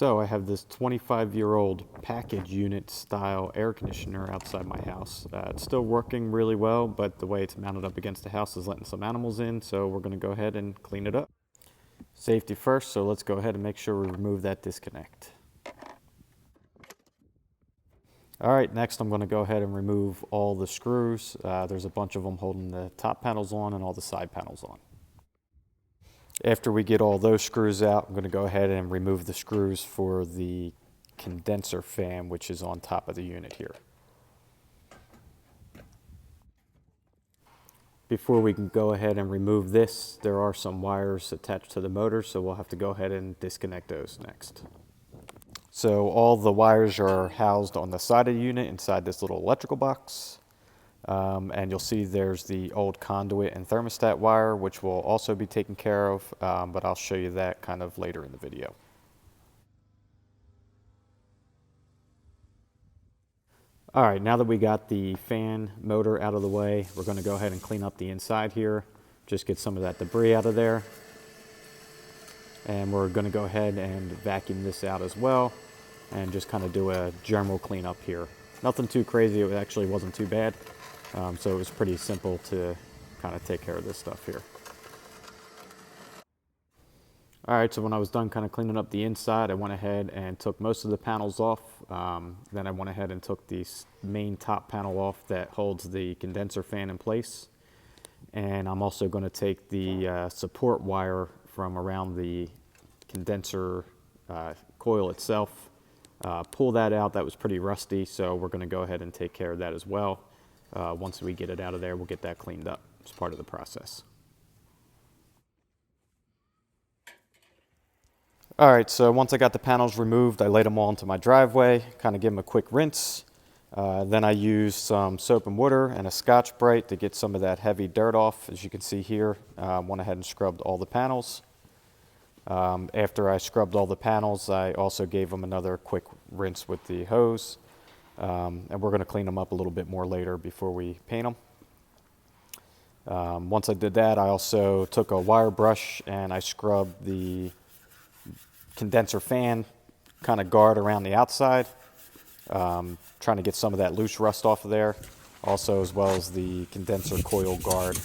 So I have this 25-year-old package unit style air conditioner outside my house. It's still working really well, but the way it's mounted up against the house is letting some animals in, so we're going to go ahead and clean it up. Safety first, so let's go ahead and make sure we remove that disconnect. All right, next I'm going to go ahead and remove all the screws. There's a bunch of them holding the top panels on and all the side panels on. After we get all those screws out, I'm going to go ahead and remove the screws for the condenser fan, which is on top of the unit here. Before we can go ahead and remove this, there are some wires attached to the motor, so we'll have to go ahead and disconnect those next. So all the wires are housed on the side of the unit inside this little electrical box. And you'll see there's the old conduit and thermostat wire, which will also be taken care of, but I'll show you that kind of later in the video. All right, now that we got the fan motor out of the way, we're going to go ahead and clean up the inside here, just get some of that debris out of there. And we're going to go ahead and vacuum this out as well and just kind of do a general cleanup here. Nothing too crazy, it actually wasn't too bad. So it was pretty simple to kind of take care of this stuff here. All right, so when I was done kind of cleaning up the inside, I went ahead and took most of the panels off. Then I went ahead and took the main top panel off that holds the condenser fan in place. And I'm also going to take the support wire from around the condenser coil itself, pull that out. That was pretty rusty, so we're going to go ahead and take care of that as well. Once we get it out of there, we'll get that cleaned up as part of the process. All right, so once I got the panels removed, I laid them all into my driveway, kind of give them a quick rinse. Then I used some soap and water and a Scotch-Brite to get some of that heavy dirt off. As you can see here, went ahead and scrubbed all the panels. After I scrubbed all the panels, I also gave them another quick rinse with the hose. And we're going to clean them up a little bit more later before we paint them. Once I did that, I also took a wire brush and I scrubbed the condenser fan kind of guard around the outside, trying to get some of that loose rust off of there. Also, as well as the condenser coil guard,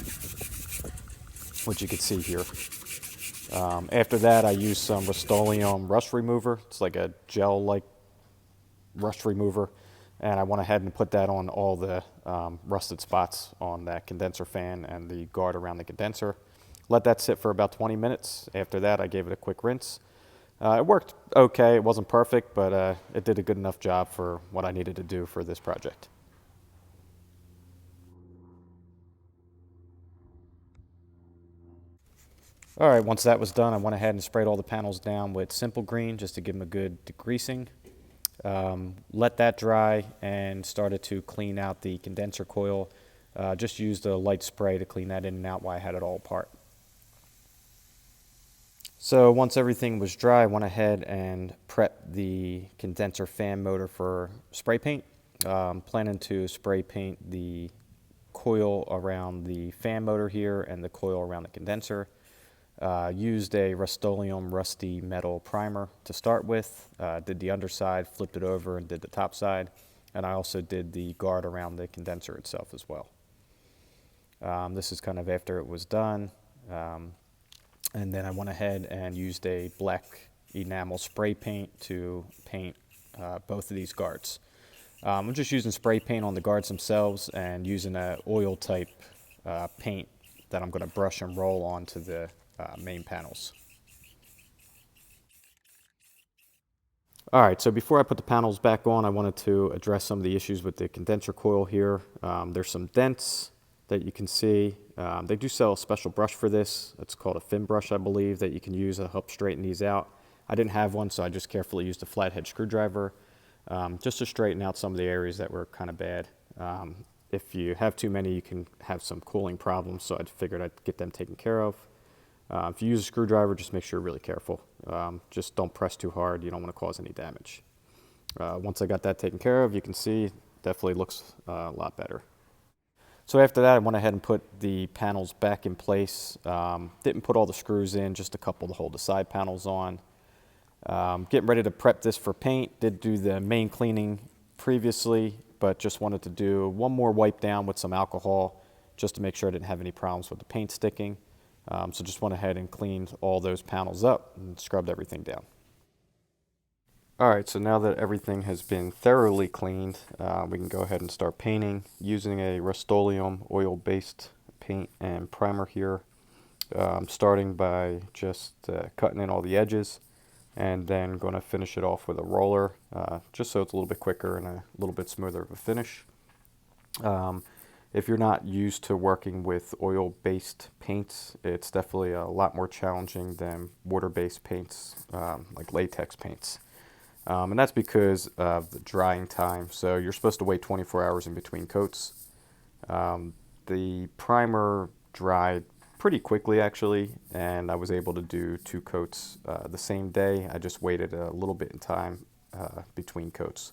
which you can see here. After that, I used some Rust-Oleum rust remover. It's like a gel-like rust remover. And I went ahead and put that on all the rusted spots on that condenser fan and the guard around the condenser. Let that sit for about 20 minutes. After that, I gave it a quick rinse. It worked okay. It wasn't perfect, but it did a good enough job for what I needed to do for this project. All right, once that was done, I went ahead and sprayed all the panels down with Simple Green just to give them a good degreasing. Let that dry and started to clean out the condenser coil. Just used a light spray to clean that in and out while I had it all apart. So once everything was dry, I went ahead and prepped the condenser fan motor for spray paint. Planning to spray paint the coil around the fan motor here and the coil around the condenser. Used a Rust-Oleum rusty metal primer to start with. Did the underside, flipped it over, and did the top side. And I also did the guard around the condenser itself as well. This is kind of after it was done. And then I went ahead and used a black enamel spray paint to paint both of these guards. I'm just using spray paint on the guards themselves and using an oil type paint that I'm going to brush and roll onto the main panels. All right, so before I put the panels back on, I wanted to address some of the issues with the condenser coil here. There's some dents that you can see. They do sell a special brush for this. It's called a fin brush, I believe, that you can use to help straighten these out. I didn't have one, so I just carefully used a flathead screwdriver just to straighten out some of the areas that were kind of bad. If you have too many, you can have some cooling problems, so I figured I'd get them taken care of. If you use a screwdriver, just make sure you're really careful. Just don't press too hard. You don't want to cause any damage. Once I got that taken care of, you can see definitely looks a lot better. So after that, I went ahead and put the panels back in place. Didn't put all the screws in, just a couple to hold the side panels on. Getting ready to prep this for paint. Did do the main cleaning previously, but just wanted to do one more wipe down with some alcohol just to make sure I didn't have any problems with the paint sticking. So just went ahead and cleaned all those panels up and scrubbed everything down. Alright, so now that everything has been thoroughly cleaned, we can go ahead and start painting using a Rust-Oleum oil-based paint and primer here. Starting by just cutting in all the edges, and then going to finish it off with a roller, just so it's a little bit quicker and a little bit smoother of a finish. If you're not used to working with oil-based paints, it's definitely a lot more challenging than water-based paints, like latex paints. And that's because of the drying time. So you're supposed to wait 24 hours in between coats. The primer dried pretty quickly actually, and I was able to do 2 coats the same day. I just waited a little bit in time between coats.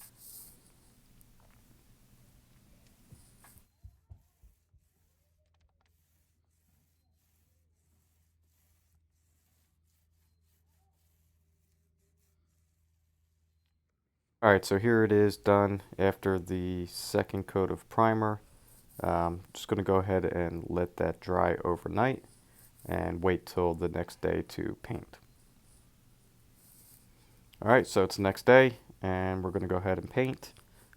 Alright, so here it is done after the second coat of primer. Just going to go ahead and let that dry overnight and wait till the next day to paint. Alright, so it's the next day and we're going to go ahead and paint.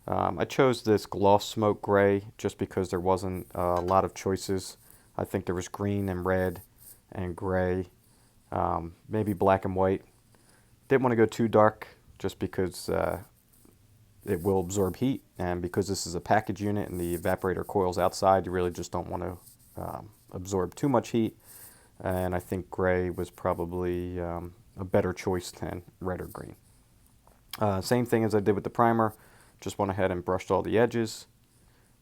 I chose this gloss smoke gray just because there wasn't a lot of choices. I think there was green and red and gray, maybe black and white. Didn't want to go too dark just because it will absorb heat, and because this is a package unit and the evaporator coil's outside, you really just don't want to absorb too much heat. And I think gray was probably a better choice than red or green. Same thing as I did with the primer, just went ahead and brushed all the edges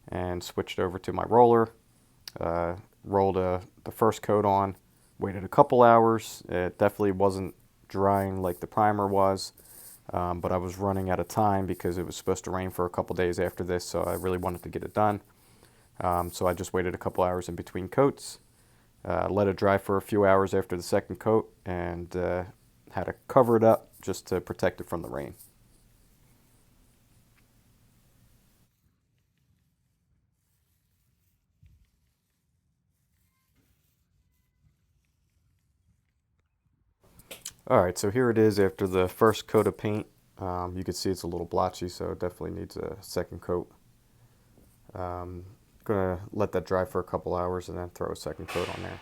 and switched over to my roller. Rolled the first coat on, waited a couple hours. It definitely wasn't drying like the primer was, but I was running out of time because it was supposed to rain for a couple days after this, so I really wanted to get it done. So I just waited a couple hours in between coats, let it dry for a few hours after the second coat, and had to cover it up just to protect it from the rain. Alright, so here it is after the first coat of paint. You can see it's a little blotchy, so it definitely needs a second coat. Gonna let that dry for a couple hours and then throw a second coat on there.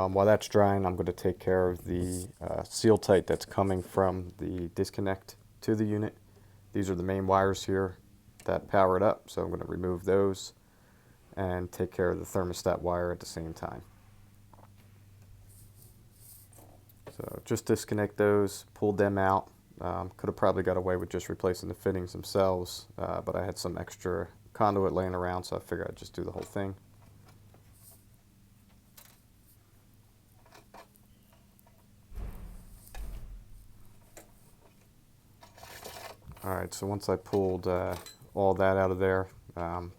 While that's drying, I'm going to take care of the seal tight that's coming from the disconnect to the unit. These are the main wires here that power it up, so I'm going to remove those and take care of the thermostat wire at the same time. So just disconnect those, pulled them out. Could have probably got away with just replacing the fittings themselves, but I had some extra conduit laying around, so I figured I'd just do the whole thing. Alright, so once I pulled all that out of there,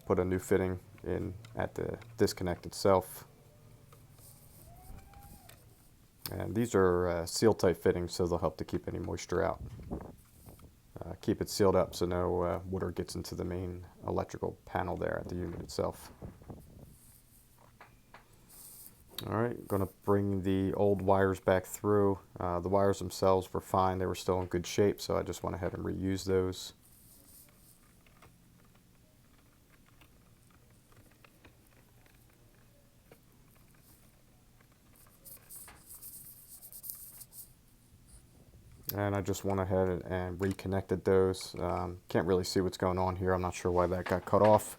put a new fitting in at the disconnect itself. And these are seal tight fittings, so they'll help to keep any moisture out. Keep it sealed up so no water gets into the main electrical panel there at the unit itself. Alright, going to bring the old wires back through. The wires themselves were fine, they were still in good shape, so I just went ahead and reused those. And I just went ahead and reconnected those. Can't really see what's going on here. I'm not sure why that got cut off.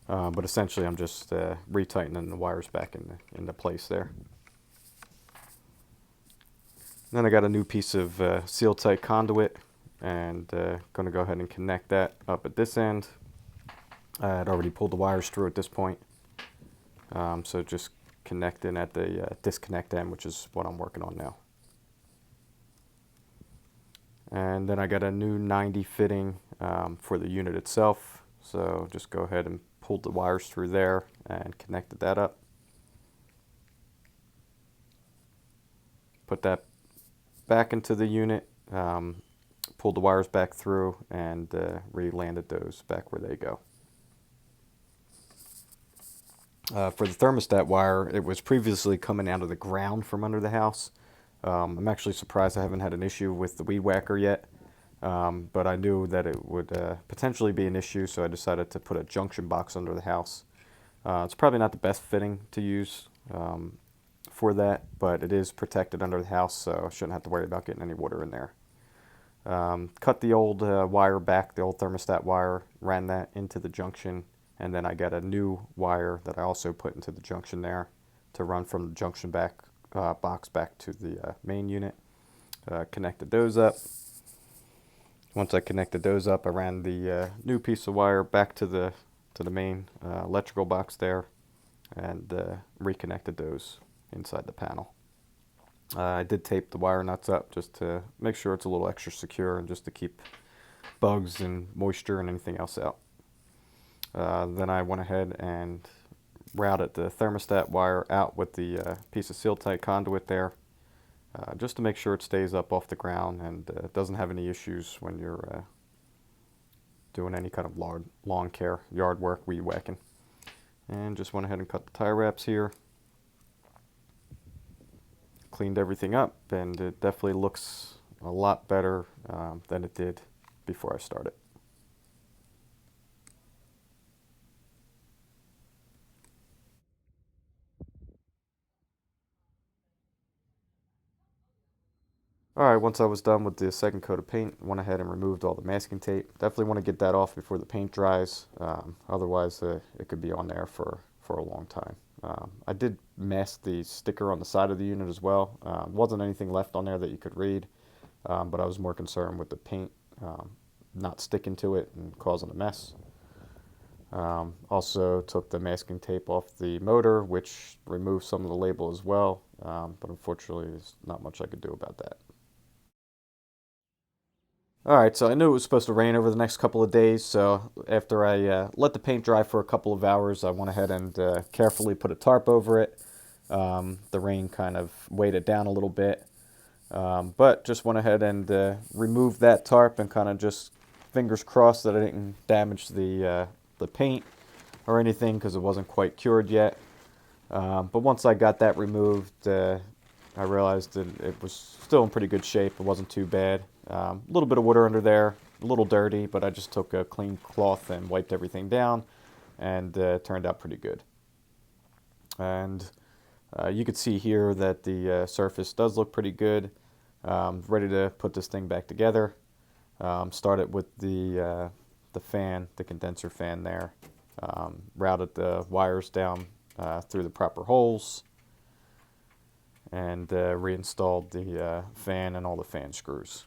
But essentially I'm just retightening the wires back into place there. Then I got a new piece of seal tight conduit, and going to go ahead and connect that up at this end. I had already pulled the wires through at this point. So just connecting at the disconnect end, which is what I'm working on now. And then I got a new 90 fitting for the unit itself. So just go ahead and pull the wires through there and connected that up. Put that back into the unit, pulled the wires back through, and re-landed those back where they go. For the thermostat wire, it was previously coming out of the ground from under the house. I'm actually surprised I haven't had an issue with the weed whacker yet, but I knew that it would potentially be an issue, so I decided to put a junction box under the house. It's probably not the best fitting to use for that, but it is protected under the house, so I shouldn't have to worry about getting any water in there. Cut the old wire back, the old thermostat wire, ran that into the junction, and then I got a new wire that I also put into the junction there to run from the junction box back to the main unit. Connected those up. Once I connected those up, I ran the new piece of wire back to the main electrical box there, and reconnected those inside the panel. I did tape the wire nuts up just to make sure it's a little extra secure and just to keep bugs and moisture and anything else out. Then I went ahead and routed the thermostat wire out with the piece of seal-tight conduit there, just to make sure it stays up off the ground and doesn't have any issues when you're doing any kind of lawn care, yard work, weed whacking. And just went ahead and cut the tie wraps here. Cleaned everything up, and it definitely looks a lot better than it did before I started. Alright, once I was done with the second coat of paint, went ahead and removed all the masking tape. Definitely want to get that off before the paint dries, otherwise it could be on there for a long time. I did mask the sticker on the side of the unit as well. Wasn't anything left on there that you could read, but I was more concerned with the paint not sticking to it and causing a mess. Also took the masking tape off the motor, which removed some of the label as well, but unfortunately there's not much I could do about that. Alright, so I knew it was supposed to rain over the next couple of days, so after I let the paint dry for a couple of hours, I went ahead and carefully put a tarp over it. The rain kind of weighed it down a little bit, but just went ahead and removed that tarp and kind of just fingers crossed that I didn't damage the paint or anything because it wasn't quite cured yet. But once I got that removed, I realized that it was still in pretty good shape. It wasn't too bad. A little bit of water under there, a little dirty, but I just took a clean cloth and wiped everything down, and it turned out pretty good. And you can see here that the surface does look pretty good. Ready to put this thing back together. Started with the fan, the condenser fan there. Routed the wires down through the proper holes, and reinstalled the fan and all the fan screws.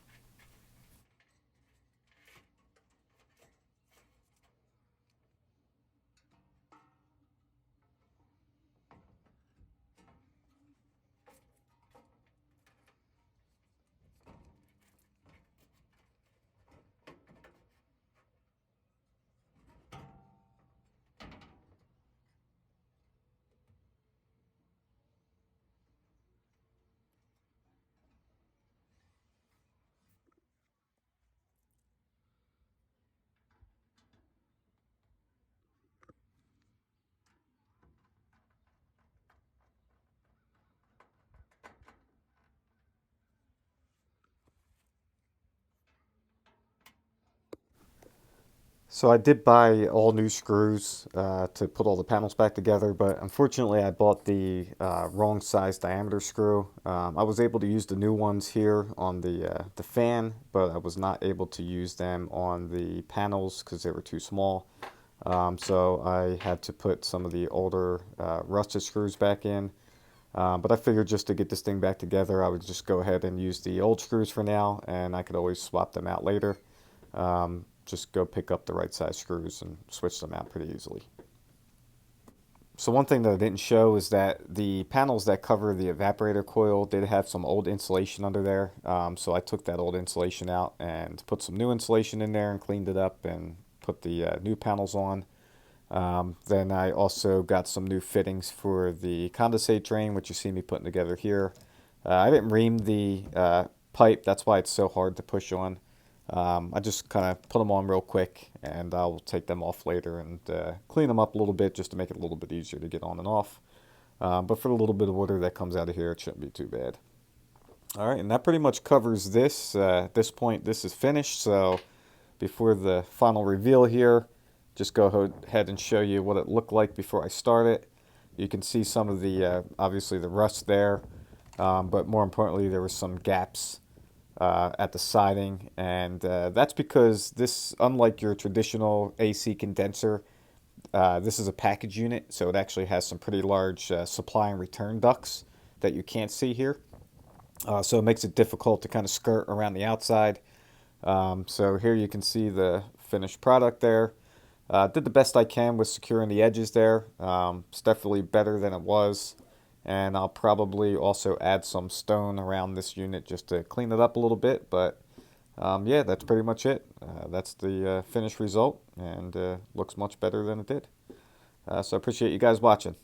So I did buy all new screws to put all the panels back together, but unfortunately I bought the wrong size diameter screw. I was able to use the new ones here on the fan, but I was not able to use them on the panels because they were too small. So I had to put some of the older rusted screws back in. But I figured just to get this thing back together, I would just go ahead and use the old screws for now, and I could always swap them out later. Just go pick up the right size screws and switch them out pretty easily. So one thing that I didn't show is that the panels that cover the evaporator coil did have some old insulation under there. So I took that old insulation out and put some new insulation in there and cleaned it up and put the new panels on. Then I also got some new fittings for the condensate drain, which you see me putting together here. I didn't ream the pipe. That's why it's so hard to push on. I just kind of put them on real quick, and I'll take them off later and clean them up a little bit just to make it a little bit easier to get on and off. But for the little bit of water that comes out of here, it shouldn't be too bad. All right, and that pretty much covers this. At this point, this is finished, so before the final reveal here, just go ahead and show you what it looked like before I start it. You can see some of the, obviously the rust there, but more importantly, there were some gaps at the siding, and that's because this, unlike your traditional AC condenser, this is a package unit, so it actually has some pretty large supply and return ducts that you can't see here. So it makes it difficult to kind of skirt around the outside. So here you can see the finished product there. Did the best I can with securing the edges there. It's definitely better than it was. And I'll probably also add some stone around this unit just to clean it up a little bit. But yeah, that's pretty much it. That's the finished result, and looks much better than it did. So I appreciate you guys watching.